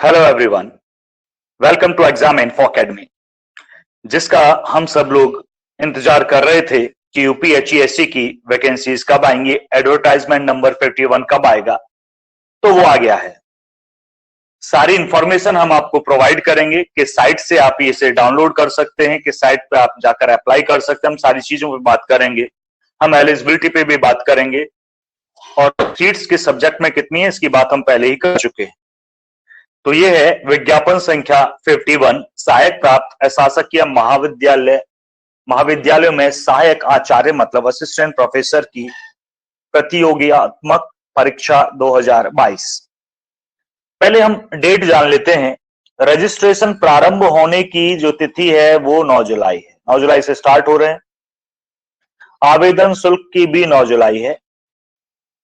Hello everyone, welcome to exam info academy, जिसका हम सब लोग इंतजार कर रहे थे कि यूपीएचईएससी की वैकेंसीज कब आएंगी, एडवर्टाइजमेंट नंबर 51 कब आएगा। तो वो आ गया है। सारी इंफॉर्मेशन हम आपको प्रोवाइड करेंगे कि साइट से आप इसे डाउनलोड कर सकते हैं, कि साइट पे आप जाकर अप्लाई कर सकते हैं। हम सारी चीजों पर बात करेंगे। हम एलिजिबिलिटी पे भी बात करेंगे और सीट्स किस सब्जेक्ट में कितनी है इसकी बात हम पहले ही कर चुके हैं। तो ये है विज्ञापन संख्या 51, सहायक प्राप्त अशासकीय महाविद्यालयों में सहायक आचार्य मतलब असिस्टेंट प्रोफेसर की प्रतियोगितात्मक परीक्षा 2022। पहले हम डेट जान लेते हैं। रजिस्ट्रेशन प्रारंभ होने की जो तिथि है वो 9 जुलाई है। 9 जुलाई से स्टार्ट हो रहे हैं। आवेदन शुल्क की भी 9 जुलाई है।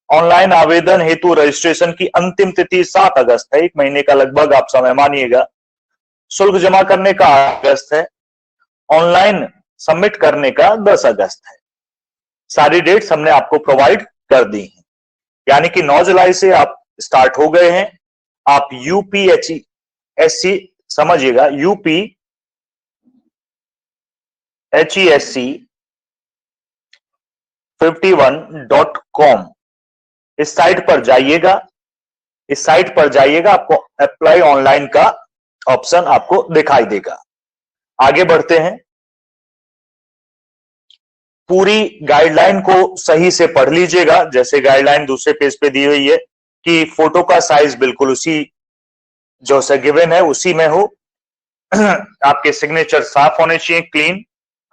ऑनलाइन आवेदन हेतु रजिस्ट्रेशन की अंतिम तिथि 7 अगस्त है। 1 महीने का लगभग आप समय मानिएगा। शुल्क जमा करने का 8 अगस्त है। ऑनलाइन सबमिट करने का 10 अगस्त है। सारी डेट्स हमने आपको प्रोवाइड कर दी हैं। यानी कि 9 जुलाई से आप स्टार्ट हो गए हैं। आप यूपीएचईएससी समझिएगा, यूपीएचईएससी 51.com इस साइट पर जाइएगा। इस साइट पर जाइएगा, आपको अप्लाई ऑनलाइन का ऑप्शन आपको दिखाई देगा। आगे बढ़ते हैं। पूरी गाइडलाइन को सही से पढ़ लीजिएगा। जैसे गाइडलाइन दूसरे पेज पे दी हुई है कि फोटो का साइज बिल्कुल उसी जो से गिवन है उसी में हो। आपके सिग्नेचर साफ होने चाहिए, क्लीन,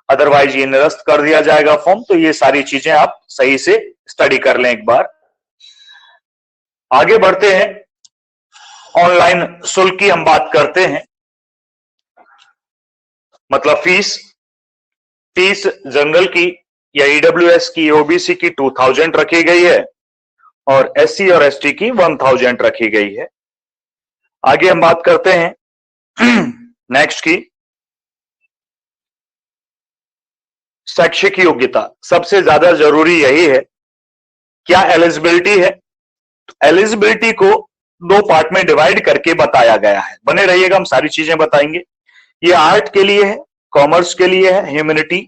अदरवाइज ये निरस्त कर दिया जाएगा फॉर्म। तो ये सारी चीजें आप सही से स्टडी कर लें एक बार। आगे बढ़ते हैं। ऑनलाइन शुल्क की हम बात करते हैं, मतलब फीस जनरल की या ईडब्ल्यूएस की, ओबीसी की 2000 रखी गई है और एससी और एसटी की 1000 रखी गई है। आगे हम बात करते हैं नेक्स्ट की शैक्षिक योग्यता। सबसे ज्यादा जरूरी यही है, क्या एलिजिबिलिटी है। एलिजिबिलिटी को 2 पार्ट में डिवाइड करके बताया गया है। बने रहिएगा, हम सारी चीजें बताएंगे। ये आर्ट के लिए है, कॉमर्स के लिए है, humanity,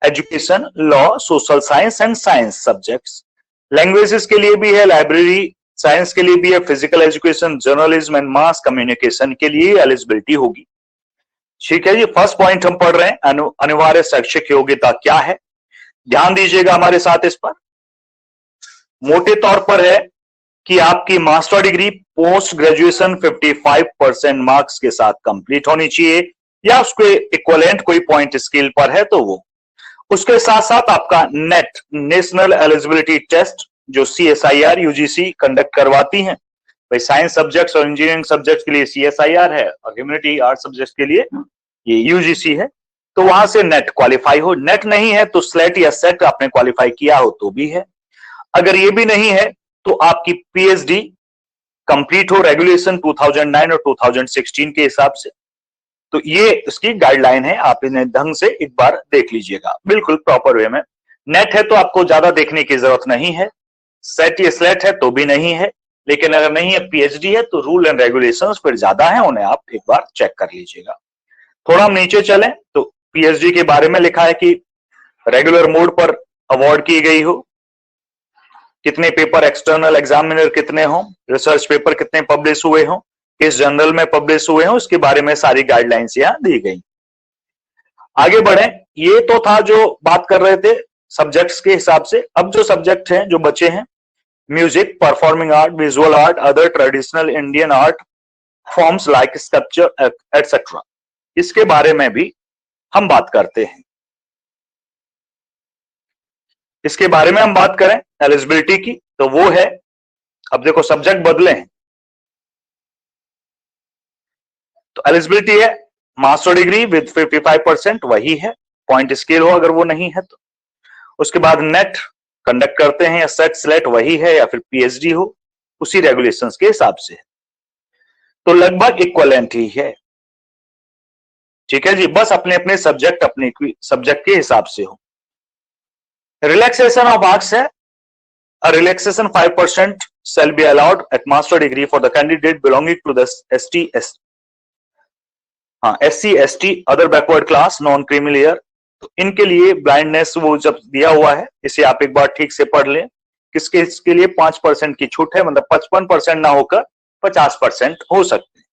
education, law, social science and science subjects. Languages के लिए भी है, लाइब्रेरी साइंस के लिए भी है, physical education, journalism and mass communication के लिए एलिजिबिलिटी होगी। ठीक है जी। फर्स्ट पॉइंट हम पढ़ रहे हैं, अनिवार्य शैक्षिक योग्यता क्या है। ध्यान दीजिएगा हमारे साथ इस पर। मोटे तौर पर है कि आपकी master degree post graduation 55% marks के साथ कंप्लीट होनी चाहिए, या उसके इक्विवेलेंट कोई पॉइंट स्केल पर है तो वो। उसके साथ साथ आपका नेट, नेशनल एलिजिबिलिटी टेस्ट, जो सीएसआईआर यूजीसी कंडक्ट करवाती हैं। भाई साइंस सब्जेक्ट्स और इंजीनियरिंग सब्जेक्ट के लिए सीएसआईआर है और ह्यूमैनिटी आर्ट सब्जेक्ट के लिए ये यूजीसी है। तो वहां से नेट क्वालिफाई हो। नेट नहीं है तो स्लेट या सेट आपने क्वालिफाई किया हो तो भी है। अगर ये भी नहीं है तो आपकी पीएचडी कंप्लीट हो रेगुलेशन 2009 और 2016 के हिसाब से। तो ये इसकी गाइडलाइन है, आप इन्हें ढंग से एक बार देख लीजिएगा बिल्कुल प्रॉपर वे में। नेट है तो आपको ज्यादा देखने की जरूरत नहीं है, सेट या स्लेट है तो भी नहीं है, लेकिन अगर नहीं है पीएचडी है तो रूल एंड रेगुलेशंस फिर ज्यादा है, उन्हें आप एक बार चेक कर लीजिएगा। थोड़ा हम नीचे चलें तो पीएचडी के बारे में लिखा है कि रेगुलर मोड पर अवार्ड की गई हो, कितने पेपर एक्सटर्नल एग्जामिनर कितने हो, रिसर्च पेपर कितने पब्लिश हुए हो, किस जर्नल में पब्लिश हुए हो, उसके बारे में सारी गाइडलाइंस यहां दी गई। आगे बढ़े। ये तो था जो बात कर रहे थे सब्जेक्ट्स के हिसाब से। अब जो सब्जेक्ट हैं जो बचे हैं, music, performing art, visual art, other traditional Indian art forms like sculpture etcetera, इसके बारे में भी हम बात करते हैं। इसके बारे में हम बात करें एलिजिबिलिटी की तो वो है, अब देखो सब्जेक्ट बदले हैं तो एलिजिबिलिटी है मास्टर डिग्री विद 55% वही है, पॉइंट स्केल हो अगर वो नहीं है तो। उसके बाद नेट कंडक्ट करते हैं या सेट स्लेट वही है, या फिर पीएचडी हो उसी रेगुलेशंस के हिसाब से है। तो लगभग इक्वलेंट ही है। ठीक है जी। बस अपने अपने सब्जेक्ट के हिसाब से हो। रिलैक्सेशन ऑफ मार्क्स है, relaxation 5% shall be allowed at master degree for the candidate belonging to the SC ST other backward class non creamy layer। तो इनके लिए ब्लाइंडनेस वो जब दिया हुआ है, इसे आप एक बार ठीक से पढ़ लें। किसके इसके लिए 5% की छूट है, मतलब 55% ना होकर 50% हो सकते हैं।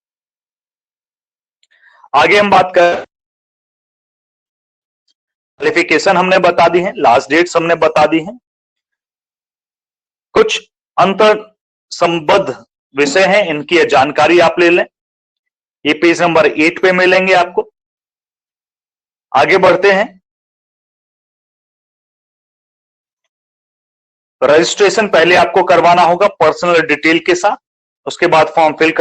आगे हम बात कर क्वालिफिकेशन हमने बता दी है, लास्ट डेट्स हमने बता दी है, कुछ अंतर संबद्ध विषय हैं, इनकी जानकारी आप ले लें। ये पेज नंबर 8 पे मिलेंगे आपको। आगे बढ़ते हैं। रजिस्ट्रेशन पहले आपको करवाना होगा पर्सनल डिटेल के साथ, उसके बाद फॉर्म फिल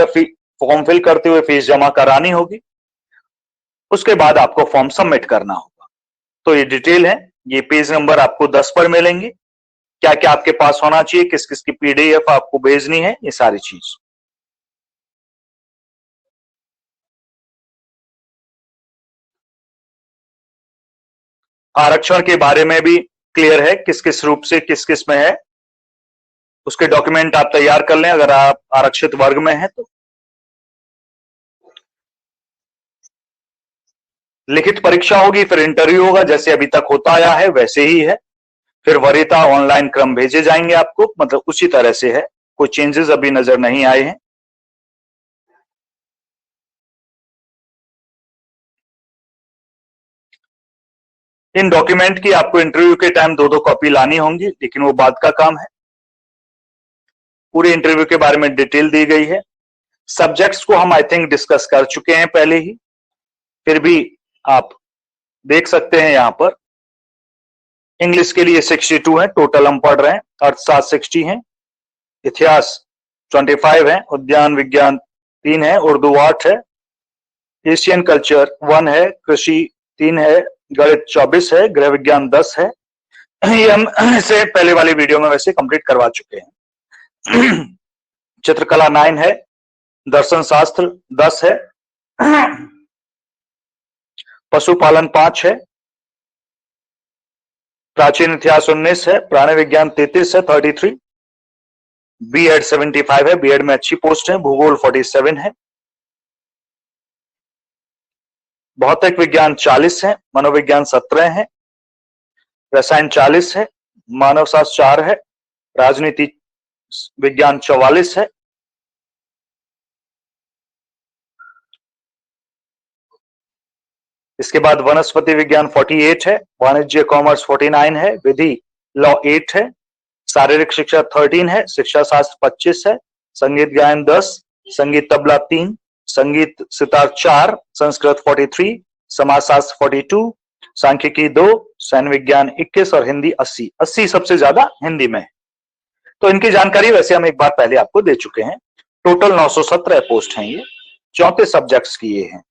करते हुए फीस जमा करानी होगी, उसके बाद आपको फॉर्म सबमिट करना होगा। तो ये डिटेल है, ये पेज नंबर आपको 10 पर मिलेंगे। क्या क्या आपके पास होना चाहिए, किस किस की पीडीएफ आपको भेजनी है, ये सारी चीज। आरक्षण के बारे में भी क्लियर है, किस किस रूप से किस किस में है, उसके डॉक्यूमेंट आप तैयार कर लें अगर आप आरक्षित वर्ग में हैं तो। लिखित परीक्षा होगी, फिर इंटरव्यू होगा, जैसे अभी तक होता आया है वैसे ही है। फिर वरीयता ऑनलाइन क्रम भेजे जाएंगे आपको, मतलब उसी तरह से है, कोई चेंजेस अभी नजर नहीं आए हैं। इन डॉक्यूमेंट की आपको इंटरव्यू के टाइम 2-2 कॉपी लानी होंगी, लेकिन वो बाद का काम है। पूरे इंटरव्यू के बारे में डिटेल दी गई है। सब्जेक्ट्स को हम आई थिंक डिस्कस कर चुके हैं पहले ही, फिर भी आप देख सकते हैं यहां पर। इंग्लिश के लिए 62 है, टोटल हम पढ़ रहे हैं। अर्थशास्त्र 60 है, इतिहास 25 है, उद्यान विज्ञान 3 है, उर्दू 8 है, एशियन कल्चर 1 है, कृषि 3 है, गणित 24 है, गृह विज्ञान 10 है। ये हम इसे पहले वाले वीडियो में वैसे कंप्लीट करवा चुके हैं। चित्रकला 9 है, दर्शन शास्त्र 10 है, पशुपालन 5 है, प्राचीन इतिहास 19 है, प्राणी विज्ञान 33 है 33, बीएड 75 है, बीएड में अच्छी पोस्ट है, भूगोल 47 है, भौतिक विज्ञान 40 है, मनोविज्ञान 17 है, रसायन 40 है, मानव शास्त्र 4 है, राजनीति विज्ञान 44 है, इसके बाद वनस्पति विज्ञान 48 है, वाणिज्य कॉमर्स 49 है, विधि लॉ 8 है, शारीरिक शिक्षा 13 है, शिक्षा शास्त्र 25 है, संगीत गायन 10, संगीत तबला 3, संगीत सितार 4, संस्कृत 43, समाजशास्त्र 42, सांख्यिकी 2, सैन्य विज्ञान 21 और हिंदी 80 सबसे ज्यादा हिंदी में है। तो इनकी जानकारी वैसे हम एक बार पहले आपको दे चुके हैं। टोटल 917 पोस्ट हैं, ये 34 सब्जेक्ट्स की ये हैं।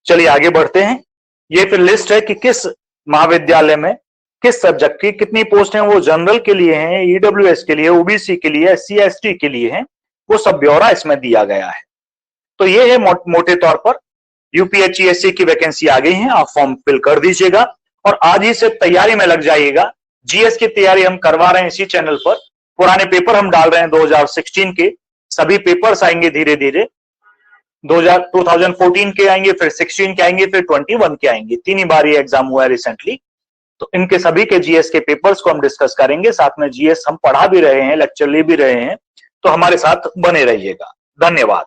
चलिए आगे बढ़ते हैं। ये फिर लिस्ट है कि किस महाविद्यालय में किस सब्जेक्ट की कितनी पोस्ट हैं, वो जनरल के लिए हैं, ईडब्ल्यूएस के लिए, ओबीसी के लिए, एससी एसटी के लिए हैं, वो सब ब्यौरा इसमें दिया गया है। तो ये है मोटे तौर पर यूपीएचसीएससी की वैकेंसी आ गई है, आप फॉर्म फिल कर दीजिएगा और आज ही से तैयारी में लग जाइएगा। जीएस की तैयारी हम करवा रहे हैं इसी चैनल पर, पुराने पेपर हम डाल रहे हैं 2016 के, सभी पेपर्स आएंगे धीरे धीरे, 2014 के आएंगे, फिर 16 के आएंगे, फिर 21 के आएंगे, 3 ही बार ये एग्जाम हुआ है रिसेंटली। तो इनके सभी के जीएस के पेपर्स को हम डिस्कस करेंगे, साथ में जीएस हम पढ़ा भी रहे हैं, लेक्चर ले भी रहे हैं, तो हमारे साथ बने रहिएगा। धन्यवाद।